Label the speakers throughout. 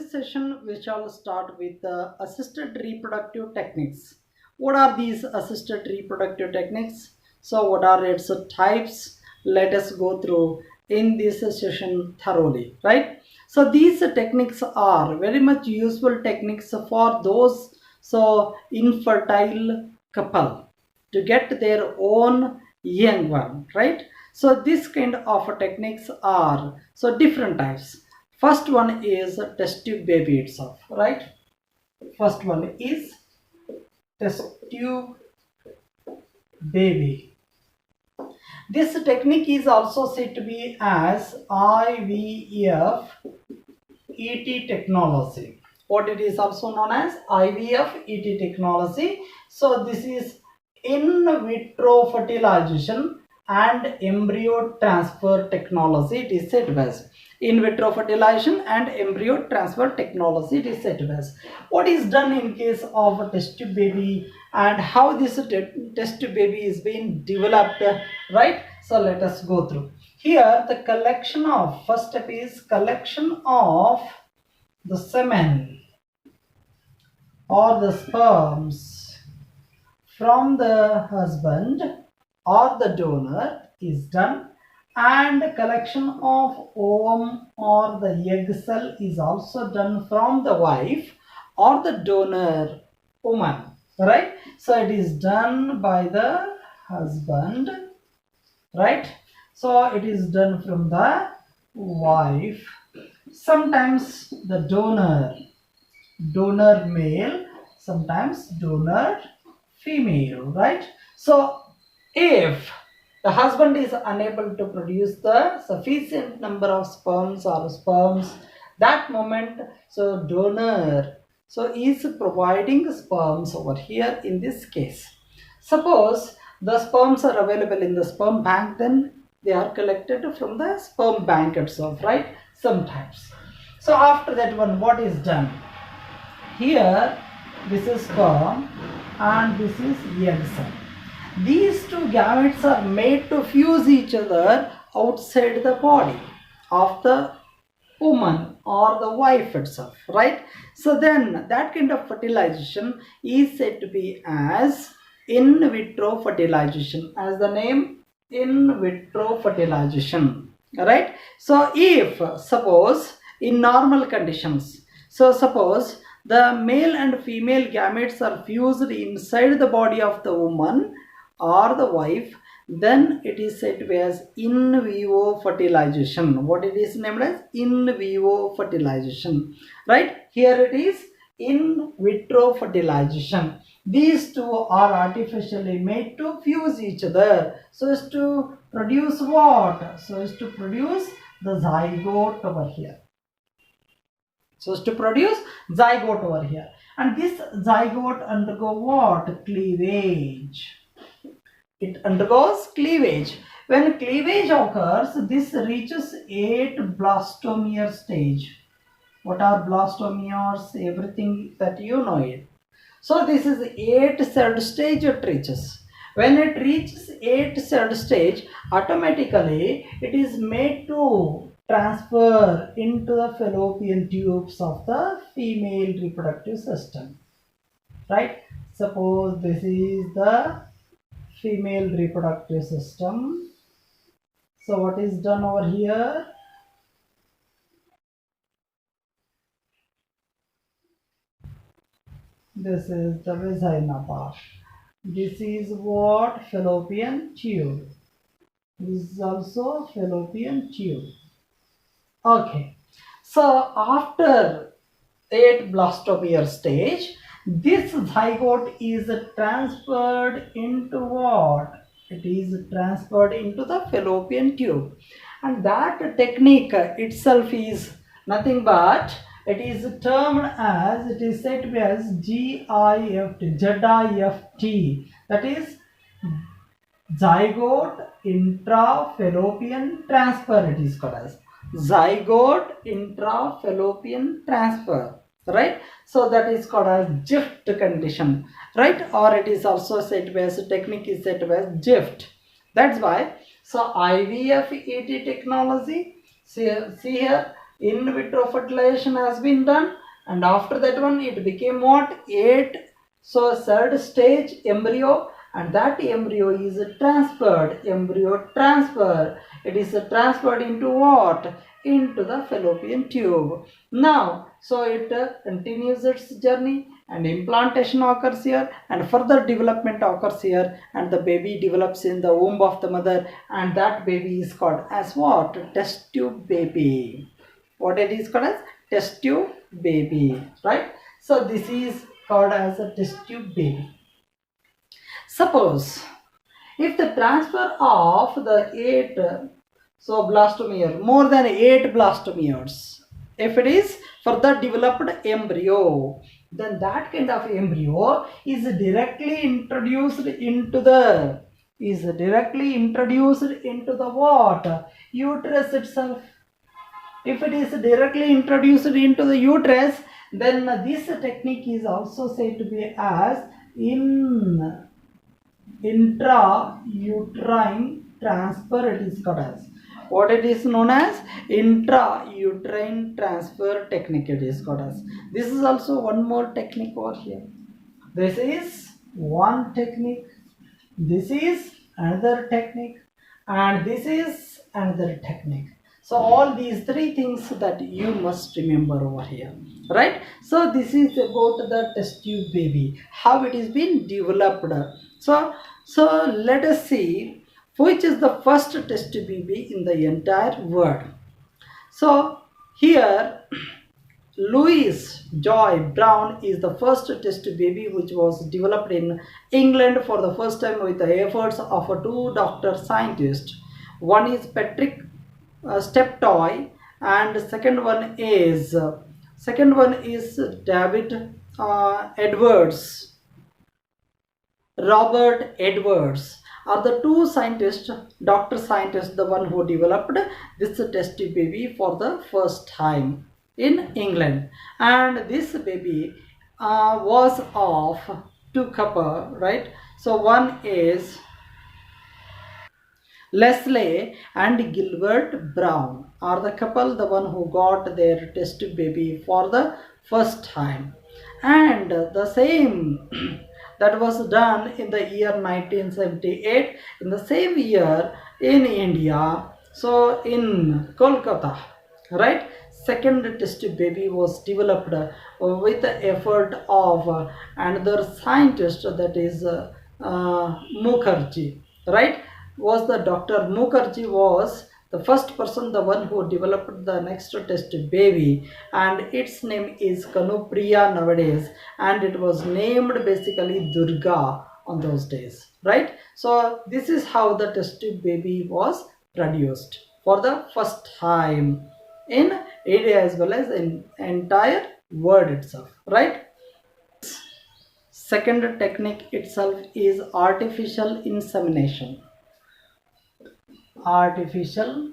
Speaker 1: this session, we shall start with assisted reproductive techniques. What are these assisted reproductive techniques? So, what are its types? Let us go through in this session thoroughly, right? So, these techniques are very much useful techniques for those infertile couple to get their own young one, right? So, this kind of techniques are different types. First one is test tube baby itself, right? First one is test tube baby. This technique is also said to be as IVF ET technology. What it is also known as IVF ET technology. So this is in vitro fertilization and embryo transfer technology. It is said as in vitro fertilization and embryo transfer technology. It is said as what is done in case of a test tube baby and how this test tube baby is being developed, right? So let us go through. Here the collection of, first step is collection of the semen or the sperms from the husband or the donor is done, and collection of ovum or the egg cell is also done from the wife or the donor woman, right? So it is done by the husband, right? So it is done from the wife. Sometimes the donor male, sometimes donor female, right? So if the husband is unable to produce the sufficient number of sperms, that moment, so donor is providing sperms over here in this case. Suppose the sperms are available in the sperm bank, then they are collected from the sperm bank itself, right? Sometimes. So after that one, what is done? Here this is sperm and this is egg cell. These two gametes are made to fuse each other outside the body of the woman or the wife itself, right? So then that kind of fertilization is said to be as in vitro fertilization, as the name in vitro fertilization, right? So if suppose in normal conditions, so suppose the male and female gametes are fused inside the body of the woman or the wife, then it is said to be as in vivo fertilization. What it is named as in vivo fertilization, right? Here it is in vitro fertilization. These two are artificially made to fuse each other so as to produce what? So as to produce the zygote over here. So as to produce zygote over here. And this zygote undergo what? Cleavage. It undergoes cleavage. When cleavage occurs, this reaches 8 blastomere stage. What are blastomeres? Everything that you know it. So this is 8 celled stage it reaches. When it reaches 8 celled stage, automatically it is made to transfer into the fallopian tubes of the female reproductive system, right? Suppose this is the female reproductive system. So what is done over here? This is the vagina part. This is what? Fallopian tube. This is also fallopian tube. Okay. So after 8 blastomere stage, this zygote is transferred into what? It is transferred into the fallopian tube, and that technique itself is nothing but it is termed as, it is said to be as GIFT, that is zygote intrafallopian transfer. It is called as zygote intrafallopian transfer, right? So that is called as GIFT condition, right? Or it is also said to be as technique is said to be as GIFT. That's why. So IVF ET technology, see here in vitro fertilization has been done, and after that one it became what? 8. So third stage embryo, and that embryo is transferred, embryo transfer. It is transferred into what? Into the fallopian tube. Now, so it continues its journey, and implantation occurs here, and further development occurs here, and the baby develops in the womb of the mother, and that baby is called as what? Test tube baby. What it is called as? Test tube baby, right? So this is called as a test tube baby. Suppose if the transfer of the 8 blastomere, more than 8 blastomeres, if it is further developed embryo, then that kind of embryo is directly introduced into the what? Uterus itself. If it is directly introduced into the uterus, then this technique is also said to be as intrauterine transfer. It is called as what? It is known as intrauterine transfer technique. It is called as. This is also one more technique over here. This is one technique, this is another technique, and this is another technique. So all these 3 things that you must remember over here, right? So this is about the test tube baby, how it is been developed. So let us see which is the first test tube baby in the entire world. So here Louis Joy Brown is the first test baby which was developed in England for the first time with the efforts of 2 doctor scientists. One is Patrick Steptoe, and second one is David Edwards. Robert Edwards are the 2 scientists, doctor scientists, the one who developed this test tube baby for the first time in England. And this baby was of 2 couple, right? So one is Leslie and Gilbert Brown are the couple, the one who got their test tube baby for the first time. And the same that was done in the year 1978, in the same year in India, so in Kolkata, right? Second test tube baby was developed with the effort of another scientist, that is Mukherjee, right? Was the Dr. Mukherjee was the first person, the one who developed the next test tube baby, and its name is Kanupriya nowadays, and it was named basically Durga on those days, right? So this is how the test tube baby was produced for the first time in India as well as in entire world itself, right? Second technique itself is artificial insemination. Artificial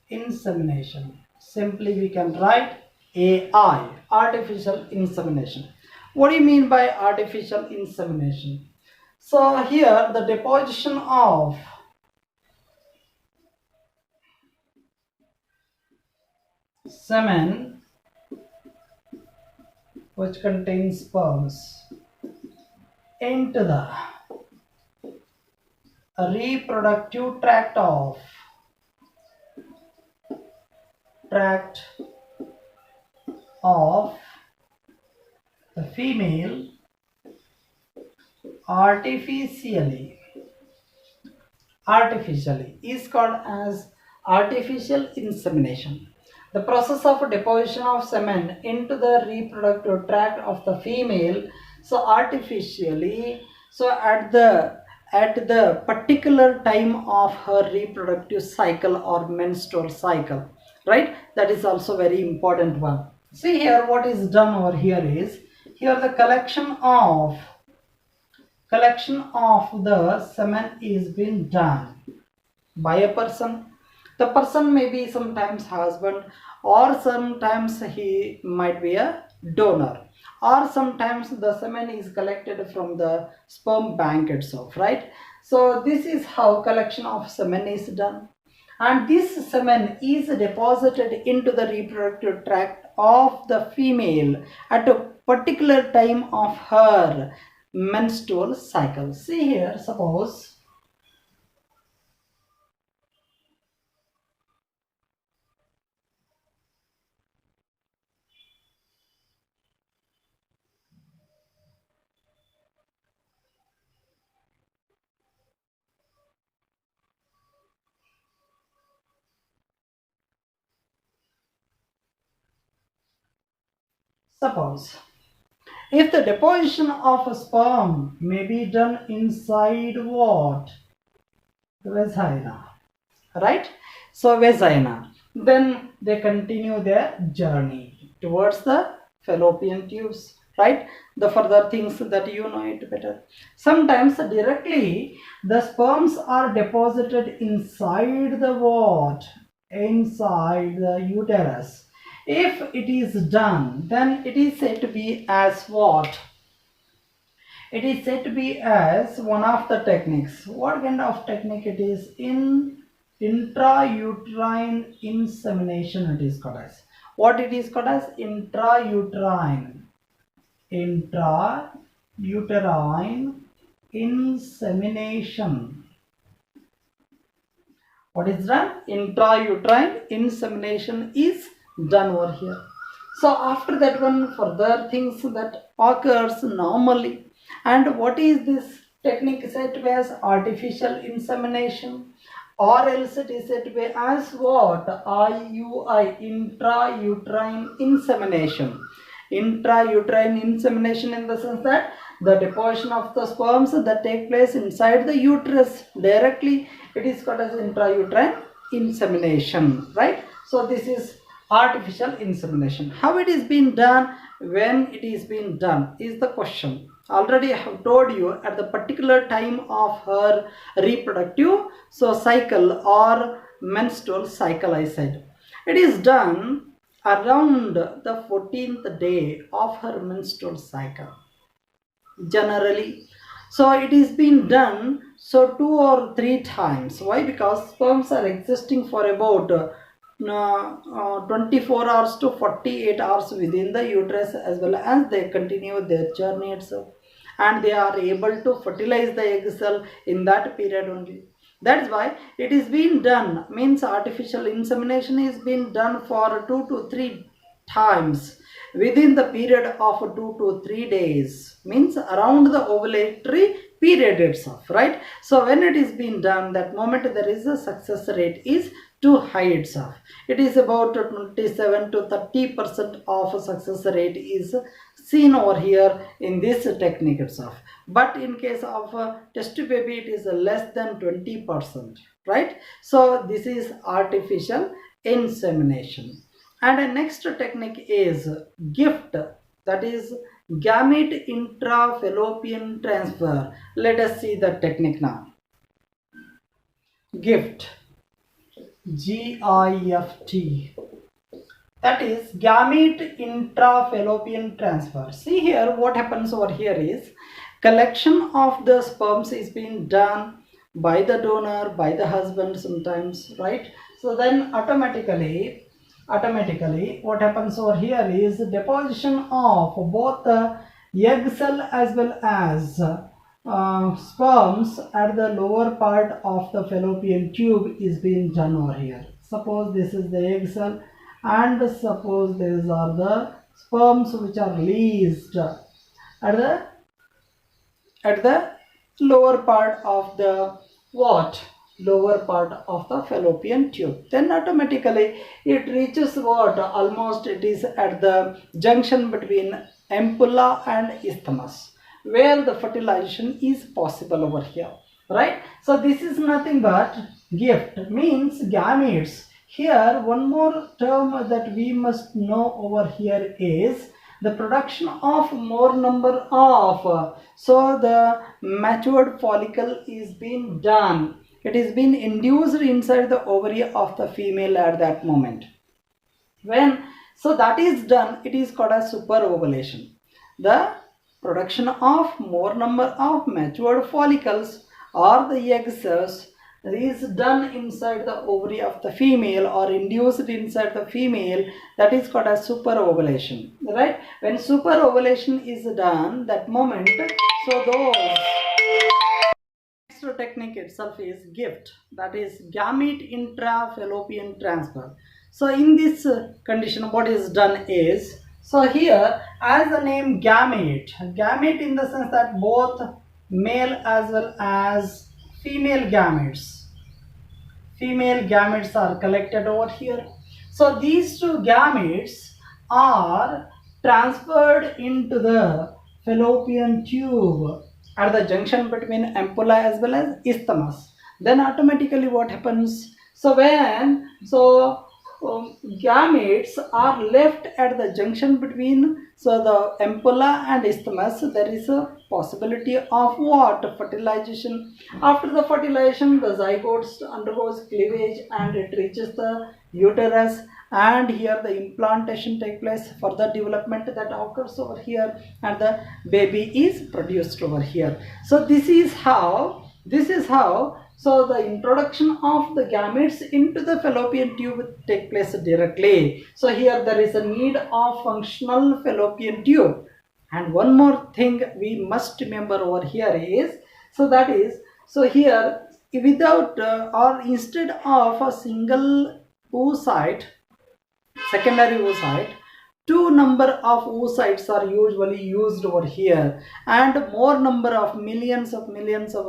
Speaker 1: insemination. Simply we can write AI, artificial insemination. What do you mean by artificial insemination? So here the deposition of semen which contains sperms into the reproductive tract of the female artificially is called as artificial insemination. The process of deposition of semen into the reproductive tract of the female, so artificially, so at the particular time of her reproductive cycle or menstrual cycle, right? That is also very important one. See here what is done over here is, here the collection of the semen is being done by a person. The person may be sometimes husband, or sometimes he might be a donor, or sometimes the semen is collected from the sperm bank itself, right? So this is how collection of semen is done. and this semen is deposited into the reproductive tract of the female at a particular time of her menstrual cycle. See here, suppose if the deposition of a sperm may be done inside what? Vagina, right? So vagina. Then they continue their journey towards the fallopian tubes, right? The further things that you know it better. Sometimes directly the sperms are deposited inside the what? Inside the uterus. If it is done, then it is said to be as what? It is said to be as one of the techniques. What kind of technique it is? In intrauterine insemination it is called as. What it is called as? Intrauterine insemination. What is done? Intrauterine insemination is done over here. So after that one, further things that occurs normally. And what is this technique said to be as? Artificial insemination, or else it is said to be as what? IUI, intrauterine insemination. Intrauterine insemination in the sense that the deposition of the sperms that take place inside the uterus directly, it is called as intrauterine insemination, right? So this is artificial insemination. How it is being done, when it is being done is the question. Already I have told you at the particular time of her reproductive cycle or menstrual cycle, I said. It is done around the 14th day of her menstrual cycle generally. So it is being done 2 or 3 times. Why? Because sperms are existing for about 24 hours to 48 hours within the uterus, as well as they continue their journey itself, and they are able to fertilize the egg cell in that period only. That's why it is being done, means artificial insemination is being done for 2 to 3 times within the period of 2 to 3 days, means around the ovulatory period itself, right? So when it is being done, that moment there is a success rate is too high itself. It is about 27 to 30% of success rate is seen over here in this technique itself. But in case of test tube baby, it is less than 20%, right? So this is artificial insemination. And the next technique is GIFT, that is gamete intrafallopian transfer. Let us see the technique now. GIFT, GIFT, that is gamete intrafallopian transfer. See here, what happens over here is collection of the sperms is being done by the donor, by the husband sometimes, right? So then automatically what happens over here is deposition of both the egg cell as well as sperms at the lower part of the fallopian tube is being done over here. Suppose this is the egg cell, and suppose these are the sperms which are released at the lower part of the lower part of the fallopian tube. Then automatically it reaches what? Almost it is at the junction between ampulla and isthmus, where the fertilization is possible over here, right? So this is nothing but GIFT, means gametes. Here one more term that we must know over here is the production of more number of, so the matured follicle is being done. It is being induced inside the ovary of the female at that moment. So that is done, it is called as superovulation. The production of more number of matured follicles or the egg cells is done inside the ovary of the female or induced inside the female, that is called as superovulation, right? When superovulation is done, that moment, so those next technique itself is GIFT, that is gamete intrafallopian transfer. So in this condition, what is done is, so here as the name gamete, gamete in the sense that both male as well as female gametes are collected over here. So these two gametes are transferred into the fallopian tube at the junction between ampulla as well as isthmus. Then automatically what happens, so when gametes are left at the junction between the ampulla and isthmus, there is a possibility of what? Fertilization. After the fertilization, the zygote undergoes cleavage and it reaches the uterus, and here the implantation takes place, further development that occurs over here, and the baby is produced over here. So this is how so the introduction of the gametes into the fallopian tube take place directly. So here there is a need of functional fallopian tube. And one more thing we must remember over here is, so that is, so here without or instead of a single oocyte, secondary oocyte, two number of oocytes are usually used over here, and more number of millions of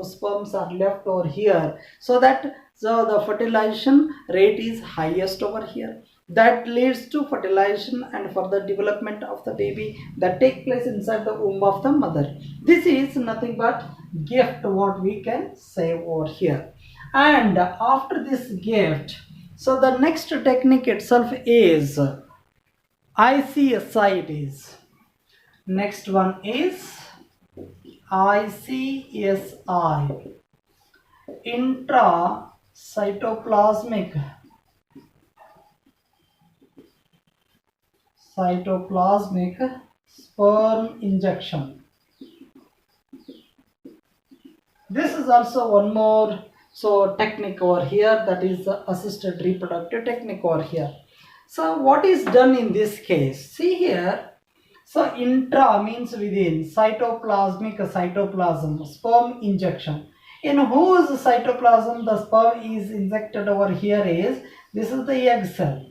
Speaker 1: sperms are left over here, so that the fertilization rate is highest over here. That leads to fertilization and further development of the baby that take place inside the womb of the mother. This is nothing but gift, what we can say over here. And after this gift, so the next technique itself is ICSI. It is next one is ICSI, intracytoplasmic sperm injection. This is also one more technique over here, that is the assisted reproductive technique over here. So what is done in this case? See here, so intra means within, cytoplasm, sperm injection. In whose cytoplasm the sperm is injected over here is, this is the egg cell.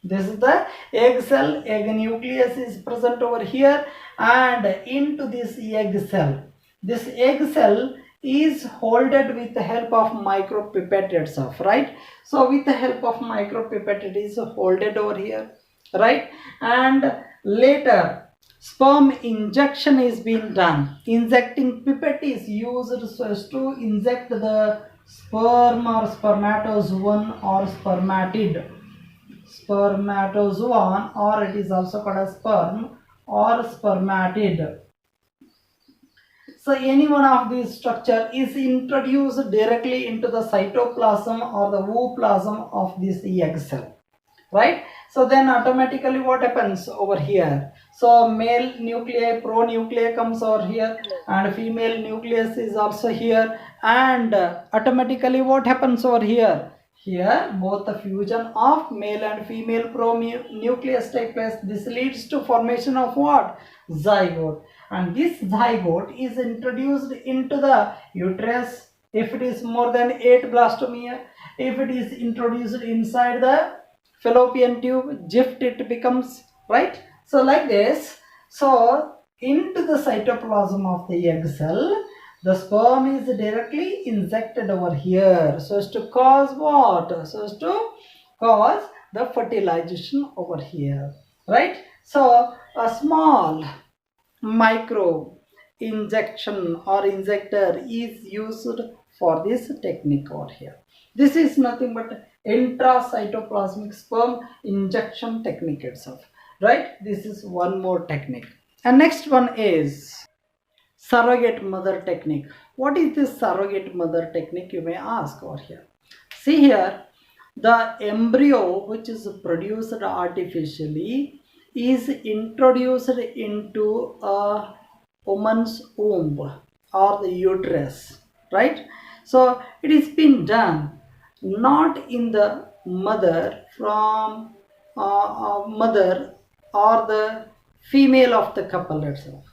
Speaker 1: This is the egg cell, egg nucleus is present over here, and into this egg cell. This egg cell is holded with the help of micropipette itself, right? So with the help of micropipette it is holded over here, right? And later sperm injection is being done. Injecting pipette is used so as to inject the sperm or spermatozoon or spermatozoon, or it is also called as sperm or spermatid. So any one of these structure is introduced directly into the cytoplasm or the ooplasm of this egg cell, right? So then automatically what happens over here? So male nuclei, pronuclei comes over here, and female nucleus is also here, and automatically what happens over here? Here both the fusion of male and female pronucleus take place. This leads to formation of what? Zygote. And this zygote is introduced into the uterus if it is more than 8 blastomia. If it is introduced inside the fallopian tube, GIFT it becomes, right? So like this, so into the cytoplasm of the egg cell, the sperm is directly injected over here so as to cause what? So as to cause the fertilization over here, right? So a small micro injection or injector is used for this technique over here. This is nothing but intracytoplasmic sperm injection technique itself, right? This is one more technique. And next one is surrogate mother technique. What is this surrogate mother technique, you may ask over here? See here, the embryo which is produced artificially is introduced into a woman's womb or the uterus, right? So it is been done not in the mother from mother or the female of the couple itself.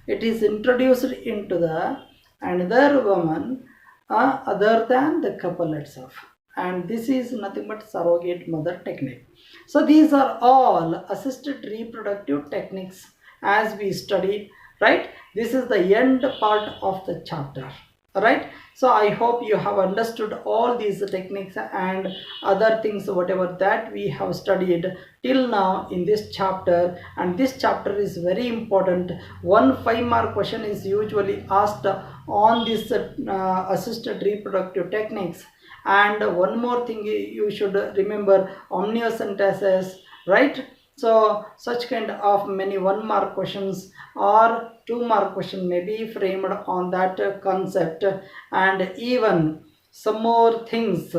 Speaker 1: It is introduced into the another woman other than the couple itself, and this is nothing but surrogate mother technique. So these are all assisted reproductive techniques as we studied, right? This is the end part of the chapter. Right, so I hope you have understood all these techniques and other things whatever that we have studied till now in this chapter. And this chapter is very important. One 5-mark question is usually asked on this assisted reproductive techniques. And one more thing you should remember, amniocentesis, right? So such kind of many 1-mark questions or 2-mark question may be framed on that concept. And even some more things,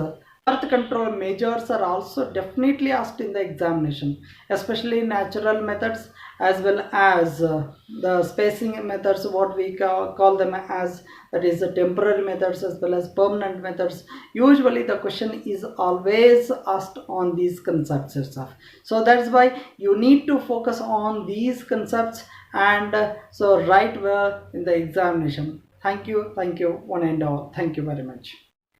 Speaker 1: birth control measures are also definitely asked in the examination, especially natural methods as well as the spacing methods, what we call them as, that is the temporary methods as well as permanent methods. Usually the question is always asked on these concepts itself. So that's why you need to focus on these concepts and so write well in the examination. Thank you one and all. Thank you very much.